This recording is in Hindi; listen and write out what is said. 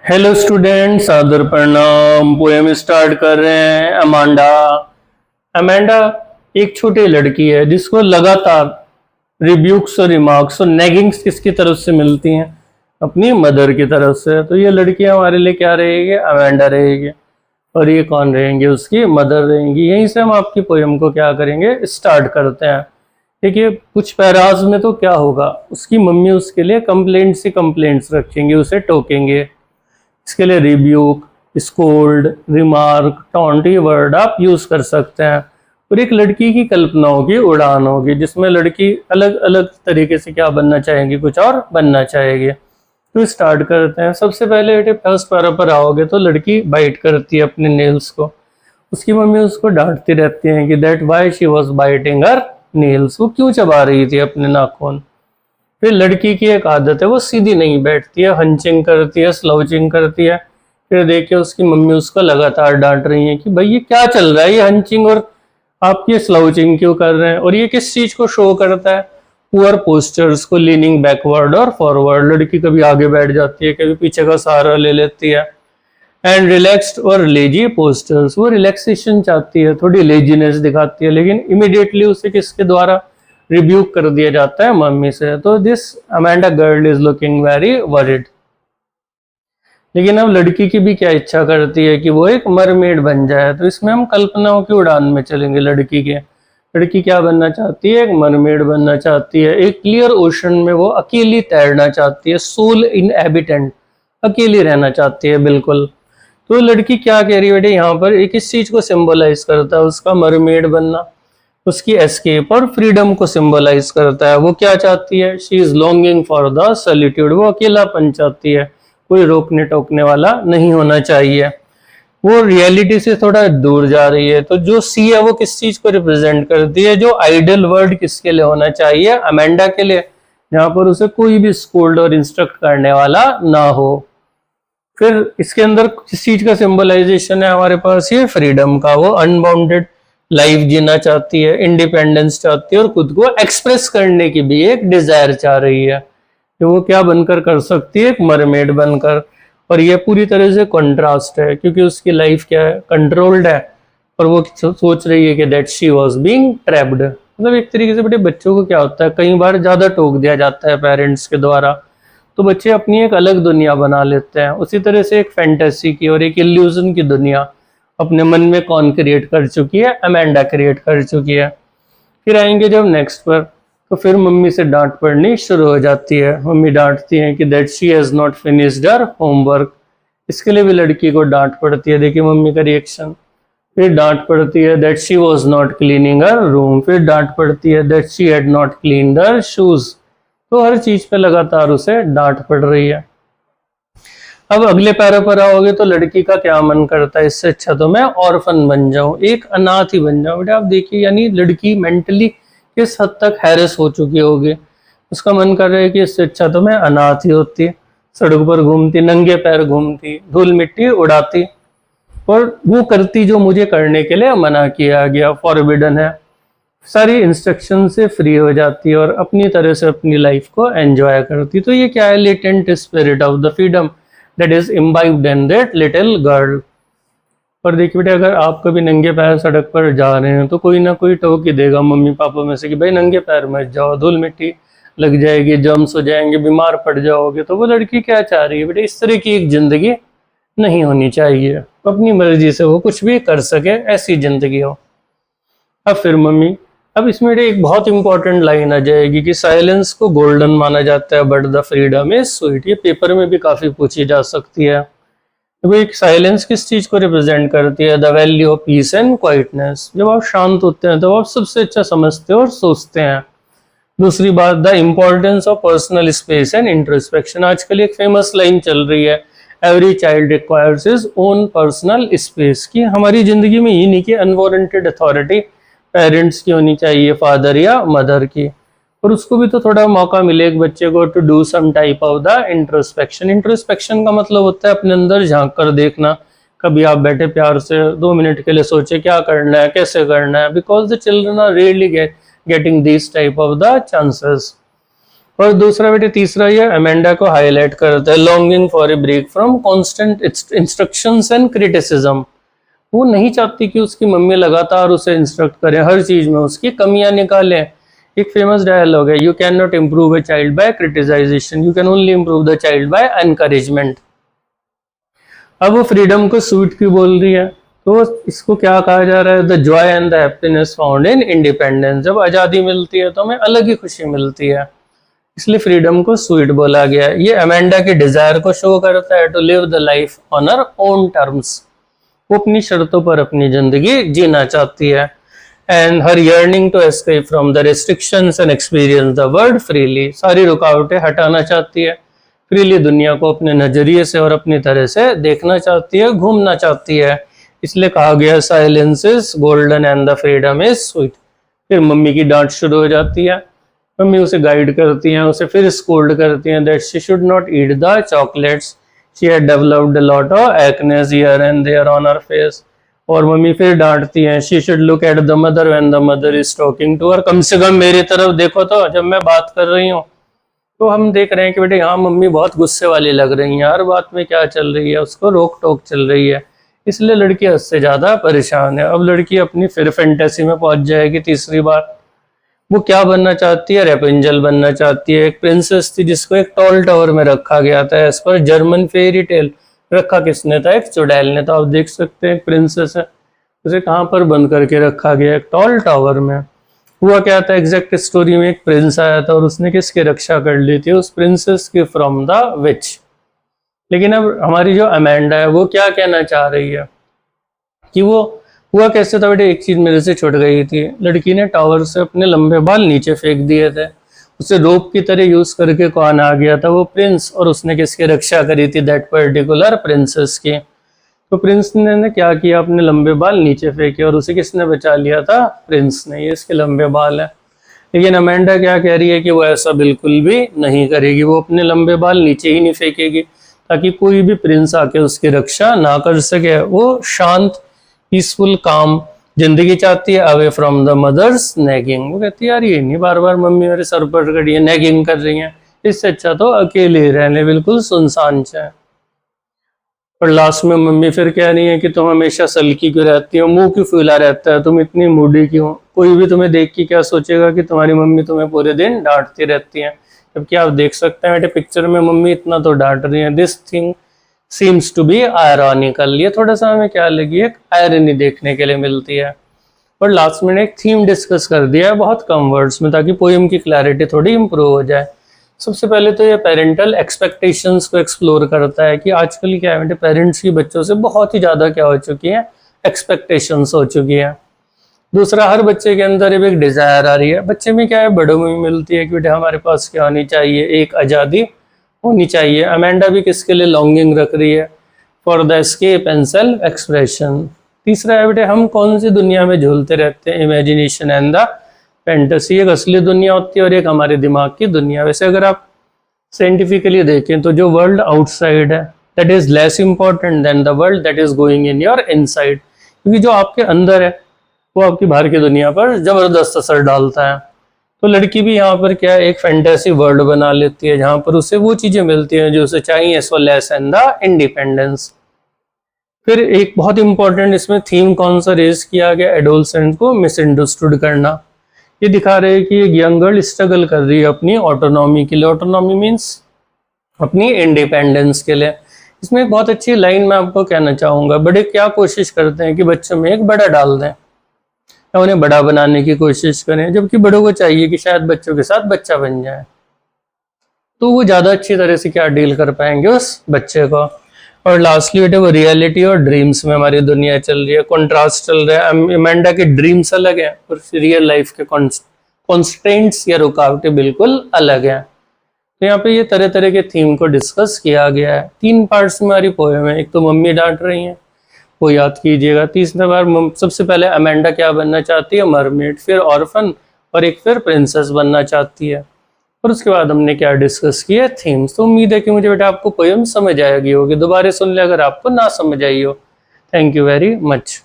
हेलो स्टूडेंट्स, आदर प्रणाम। पोएम स्टार्ट कर रहे हैं। अमांडा। अमांडा एक छोटी लड़की है जिसको लगातार रिब्यूक्स और रिमार्क्स और नेगिंग्स किसकी तरफ से मिलती हैं? अपनी मदर की तरफ से। तो ये लड़की हमारे लिए क्या रहेगी? अमांडा रहेगी। और ये कौन रहेंगे? उसकी मदर रहेंगी। यहीं से हम आपकी पोएम को क्या करेंगे? स्टार्ट करते हैं। देखिए, कुछ पैराज में तो क्या होगा, उसकी मम्मी उसके लिए कंप्लेंट्स ही कंप्लेंट्स रखेंगे, उसे टोकेंगे। इसके लिए रिब्यूक, स्कोल्ड, रिमार्क, टॉन्ट ये वर्ड आप यूज कर सकते हैं। और एक लड़की की कल्पनाओं की उड़ान होगी जिसमें लड़की अलग अलग तरीके से क्या बनना चाहेगी, कुछ और बनना चाहेगी। तो स्टार्ट करते हैं। सबसे पहले बेटे फर्स्ट पैरा पर आओगे तो लड़की बाइट करती है अपने नेल्स को। उसकी मम्मी उसको डांटती रहती है कि that why she was biting her nails, वो क्यों चबा रही थी अपने नाखून। फिर लड़की की एक आदत है, वो सीधी नहीं बैठती है, हंचिंग करती है, स्लाउचिंग करती है। फिर देखिए उसकी मम्मी उसको लगातार डांट रही है कि भाई ये क्या चल रहा है, ये हंचिंग और आप ये स्लाउचिंग क्यों कर रहे हैं, और ये किस चीज को शो करता है? पुअर पोस्चर्स को, लीनिंग बैकवर्ड और फॉरवर्ड। लड़की कभी आगे बैठ जाती है, कभी पीछे का सहारा ले लेती है। एंड रिलैक्स्ड और लेजी पोस्टर्स, वो रिलैक्सेशन चाहती है, थोड़ी लेजीनेस दिखाती है, लेकिन इमिडिएटली उसे किसके द्वारा रिब्यूक कर दिया जाता है? मम्मी से। तो this Amanda girl is looking very worried. लेकिन अब लड़की की भी क्या इच्छा करती है कि वो एक मरमेड बन जाए। तो इसमें हम कल्पनाओं की उड़ान में चलेंगे। लड़की के लड़की क्या बनना चाहती है? एक मरमेड बनना चाहती है। एक क्लियर ओशन में वो अकेली तैरना चाहती है, सोल इनहैबिटेंट, अकेली रहना चाहती है बिल्कुल। तो लड़की क्या कह रही है बेटे यहाँ पर? एक इस चीज को सिंबलाइज करता है, उसका मरमेड बनना, उसकी एस्केप और फ्रीडम को सिंबलाइज करता है। वो क्या चाहती है? She is longing for the solitude, वो अकेलापन चाहती है, कोई रोकने टोकने वाला नहीं होना चाहिए। वो रियलिटी से थोड़ा दूर जा रही है। तो जो सी है वो किस चीज को रिप्रेजेंट करती है? जो आइडियल वर्ड किसके लिए होना चाहिए? अमेंडा के लिए, जहां पर उसे कोई भी स्कोल्ड और इंस्ट्रक्ट करने वाला ना हो। फिर इसके अंदर किस चीज का सिंबलाइजेशन है हमारे पास? ये फ्रीडम का। वो अनबाउंडेड लाइफ जीना चाहती है, इंडिपेंडेंस चाहती है, और खुद को एक्सप्रेस करने की भी एक डिजायर चाह रही है। तो वो क्या बनकर कर सकती है? एक मरमेड बनकर। और ये पूरी तरह से कंट्रास्ट है, क्योंकि उसकी लाइफ क्या है? कंट्रोल्ड है, और वो सोच रही है कि that she was being trapped. मतलब एक तरीके से बेटे बच्चों को क्या होता है, कई बार ज्यादा टोक दिया जाता है पेरेंट्स के द्वारा, तो बच्चे अपनी एक अलग दुनिया बना लेते हैं। उसी तरह से एक फैंटेसी की और एक इल्यूजन की दुनिया अपने मन में कौन क्रिएट कर चुकी है? अमेंडा क्रिएट कर चुकी है। फिर आएंगे जब नेक्स्ट पर, तो फिर मम्मी से डांट पड़नी शुरू हो जाती है। मम्मी डांटती हैं कि that she has not finished her homework. इसके लिए भी लड़की को डांट पड़ती है। देखिए मम्मी का रिएक्शन। फिर डांट पड़ती है that she was not cleaning her room. फिर डांट पड़ती है that she had not cleaned her shoes. तो हर चीज पे लगातार उसे डांट पड़ रही है। अब अगले पैरा पर आओगे तो लड़की का क्या मन करता है? इससे अच्छा तो मैं ऑर्फन बन जाऊं, एक अनाथ ही बन जाऊं। बेटा आप देखिए, यानी लड़की मेंटली किस हद तक हैरेस हो चुकी होगी। उसका मन कर रहा है कि इससे अच्छा तो मैं अनाथ ही होती, सड़क पर घूमती, नंगे पैर घूमती, धूल मिट्टी उड़ाती, और वो करती जो मुझे करने के लिए मना किया गया, फॉरबिडन है। सारी इंस्ट्रक्शन से फ्री हो जाती है और अपनी तरह से अपनी लाइफ को एंजॉय करती। तो ये क्या है? Latent spirit of the freedom that is imbibed in that little girl। पर देखिए बेटे, अगर आप कभी नंगे पैर सड़क पर जा रहे हैं तो कोई ना कोई टोक ही देगा मम्मी पापा में से कि भाई नंगे पैर मत जाओ, धूल मिट्टी लग जाएगी, जर्म्स हो जाएंगे, बीमार पड़ जाओगे। तो वो लड़की क्या चाह रही है बेटे? इस तरह की एक जिंदगी नहीं होनी चाहिए। अपनी मर्जी से वो कुछ भी कर सके, ऐसी जिंदगी हो। अब फिर मम्मी, अब इसमें एक बहुत इंपॉर्टेंट लाइन आ जाएगी कि साइलेंस को गोल्डन माना जाता है but the freedom is sweet. ये पेपर में भी काफी पूछी जा सकती है। तो एक साइलेंस किस चीज को रिप्रेजेंट करती है? The value of peace and quietness. जब आप शांत होते हैं तो आप सबसे अच्छा समझते हो और सोचते हैं। दूसरी बात, the importance of personal space and introspection. आजकल एक फेमस लाइन चल रही है, every child requires his own personal space. की हमारी जिंदगी में ये नहीं कि अनवारंटेड अथॉरिटी पेरेंट्स की होनी चाहिए, फादर या मदर की, और उसको भी तो थोड़ा मौका मिले एक बच्चे को to do some type of the introspection. Introspection का मतलब होता है अपने अंदर झांक कर देखना। कभी आप बैठे प्यार से 2 मिनट के लिए सोचे क्या करना है, कैसे करना है, because the children are really getting this type of the chances. और दूसरा बेटे तीसरा ये अमेंडा को हाईलाइट करता है, longing for a break from constant instructions and criticism. वो नहीं चाहती कि उसकी मम्मी लगातार उसे इंस्ट्रक्ट करें, हर चीज में उसकी कमियां निकालें। एक फेमस डायलॉग है, you can not improve a child by criticization, you can only improve the child by encouragement. अब वो फ्रीडम को स्वीट क्यों बोल रही है, तो इसको क्या कहा जा रहा है, the Joy and the happiness found in independence. जब आज़ादी मिलती है तो हमें अलग ही खुशी मिलती है, इसलिए फ्रीडम को स्वीट बोला गया है। ये अमेंडा की डिजायर को शो करता है to live the life on her own terms. वो अपनी शर्तों पर अपनी जिंदगी जीना चाहती है। And her yearning to escape from the restrictions and experience the world freely. सारी रुकावटें हटाना चाहती है, फ्रीली दुनिया को अपने नजरिए से और अपनी तरह से देखना चाहती है, घूमना चाहती है। इसलिए कहा गया silence is golden and the freedom is sweet. फिर मम्मी की डांट शुरू हो जाती है, मम्मी उसे गाइड करती हैं, उसे फिर स्कोल्ड करती हैं that she should not eat the chocolates, she had developed a lot of acnes here and there on her face. और मम्मी फिर डांटती हैं, she should look at the mother when the mother is talking to her. कम से कम मेरी तरफ देखो तो, जब मैं बात कर रही हूँ। तो हम देख रहे हैं कि बेटे यहाँ मम्मी बहुत गुस्से वाली लग रही है, हर बात में क्या चल रही है, उसको रोक टोक चल रही है, इसलिए लड़की हद से ज्यादा परेशान है। अब लड़की अपनी फिर फैंटेसी में पहुंच जाएगी। तीसरी बार वो क्या बनना चाहती है, रेपेंजल बनना चाहती है। एक प्रिंसेस थी जिसको एक टॉल टावर में रखा गया था, as per German fairy tale. रखा किसने था, एक चुड़ैल ने। तो आप देख सकते हैं एक प्रिंसेस है, उसे कहाँ पर बंद करके रखा गया, एक टॉल टावर में। हुआ क्या था, एग्जैक्ट स्टोरी में एक प्रिंस आया था और उसने किसकी रक्षा कर ली थी, उस प्रिंसेस की फ्रॉम द विच। लेकिन अब हमारी जो अमेंडा है वो क्या कहना चाह रही है कि वो हुआ कैसे था बेटे। एक चीज मेरे से छूट गई थी, लड़की ने टावर से अपने लंबे बाल नीचे फेंक दिए थे, उसे रोप की तरह यूज करके कौन आ गया था, वो प्रिंस। और उसने किसकी रक्षा करी थी, दैट पर्टिकुलर प्रिंसेस की। तो प्रिंस ने क्या किया, अपने लंबे बाल नीचे फेंके और उसे किसने बचा लिया था, प्रिंस ने। ये इसके लंबे बाल है। लेकिन अमेंडा क्या कह रही है कि वो ऐसा बिल्कुल भी नहीं करेगी, वो अपने लंबे बाल नीचे ही नहीं फेंकेगी ताकि कोई भी प्रिंस आके उसकी रक्षा ना कर सके। वो शांत पीसफुल काम जिंदगी चाहती है, away from the mother's nagging. वो कहती है यार ये नहीं बार बार मम्मी मेरे सर पर खड़ी है, नेगिंग कर रही है, इससे अच्छा तो अकेले रहने, बिल्कुल सुनसान चाहे। और लास्ट में मम्मी फिर कह रही है कि तुम हमेशा सल्की क्यों रहती हो, मुंह क्यों फूला रहता है, तुम इतनी मूडी क्यों, कोई भी तुम्हें देख के क्या सोचेगा कि तुम्हारी मम्मी तुम्हें पूरे दिन डांटती रहती है। जबकि आप देख सकते हैं बेटे पिक्चर में मम्मी इतना तो डांट रही है। This thing seems to be ironical. ये थोड़ा सा हमें क्या लगी, एक आयरनी देखने के लिए मिलती है। और लास्ट में एक थीम डिस्कस कर दिया है बहुत कम वर्ड्स में, ताकि पोएम की क्लैरिटी थोड़ी इंप्रूव हो जाए। सबसे पहले तो ये पेरेंटल एक्सपेक्टेशंस को एक्सप्लोर करता है कि आजकल क्या है, पेरेंट्स की बच्चों से बहुत ही ज़्यादा क्या हो चुकी है, एक्सपेक्टेशंस हो चुकी है। दूसरा, हर बच्चे के अंदर एक डिज़ायर आ रही है। बच्चे में क्या है, बड़ों में मिलती है कि बेटे हमारे पास क्या होनी चाहिए, एक आज़ादी होनी चाहिए। अमेंडा भी किसके लिए लॉन्गिंग रख रही है, for the escape and self expression. तीसरा है बेटे हम कौन सी दुनिया में झूलते रहते हैं, इमेजिनेशन एंड द फैंटेसी। एक असली दुनिया होती है और एक हमारे दिमाग की दुनिया। वैसे अगर आप साइंटिफिकली देखें तो जो वर्ल्ड आउटसाइड है that is less important than the world that is going in your inside. क्योंकि जो आपके अंदर है वो आपकी बाहर की दुनिया पर जबरदस्त असर डालता है। तो लड़की भी यहाँ पर क्या है, एक फैंटेसी वर्ल्ड बना लेती है जहाँ पर उसे वो चीजें मिलती हैं जो उसे चाहिए, as well as and the independence. फिर एक बहुत इंपॉर्टेंट इसमें थीम कौन सा रेज किया गया, एडोलसेंट को मिसअंडरस्टूड करना। ये दिखा रहे हैं कि एक यंग गर्ल स्ट्रगल कर रही है अपनी ऑटोनॉमी के लिए। ऑटोनॉमी मीन्स अपनी इंडिपेंडेंस के लिए। इसमें एक बहुत अच्छी लाइन मैं आपको कहना चाहूँगा, बड़े क्या कोशिश करते हैं कि बच्चों में एक बड़ा डाल दें या उन्हें बड़ा बनाने की कोशिश करें, जबकि बड़ों को चाहिए कि शायद बच्चों के साथ बच्चा बन जाए, तो वो ज़्यादा अच्छी तरह से क्या डील कर पाएंगे उस बच्चे को। और लास्टली बेटे वो रियलिटी और ड्रीम्स में हमारी दुनिया चल रही है, कॉन्ट्रास्ट चल रहा है। अमेंडा के ड्रीम्स अलग है और रियल लाइफ के कॉन्स्टेंट्स या रुकावटें बिल्कुल अलग हैं। तो यहाँ पे ये तरह तरह के थीम को डिस्कस किया गया है। 3 पार्ट्स में हमारी पोएम है। एक तो मम्मी डांट रही हैं, वो याद कीजिएगा। तीसरा बार सबसे पहले अमेंडा क्या बनना चाहती है, मरमेड, फिर ऑर्फन, और एक फिर प्रिंसेस बनना चाहती है। और उसके बाद हमने क्या डिस्कस किया, थीम्स। तो उम्मीद है कि मुझे बेटा आपको पोएम समझ आएगी होगी। दोबारा सुन ले अगर आपको ना समझ आई हो। Thank you very much.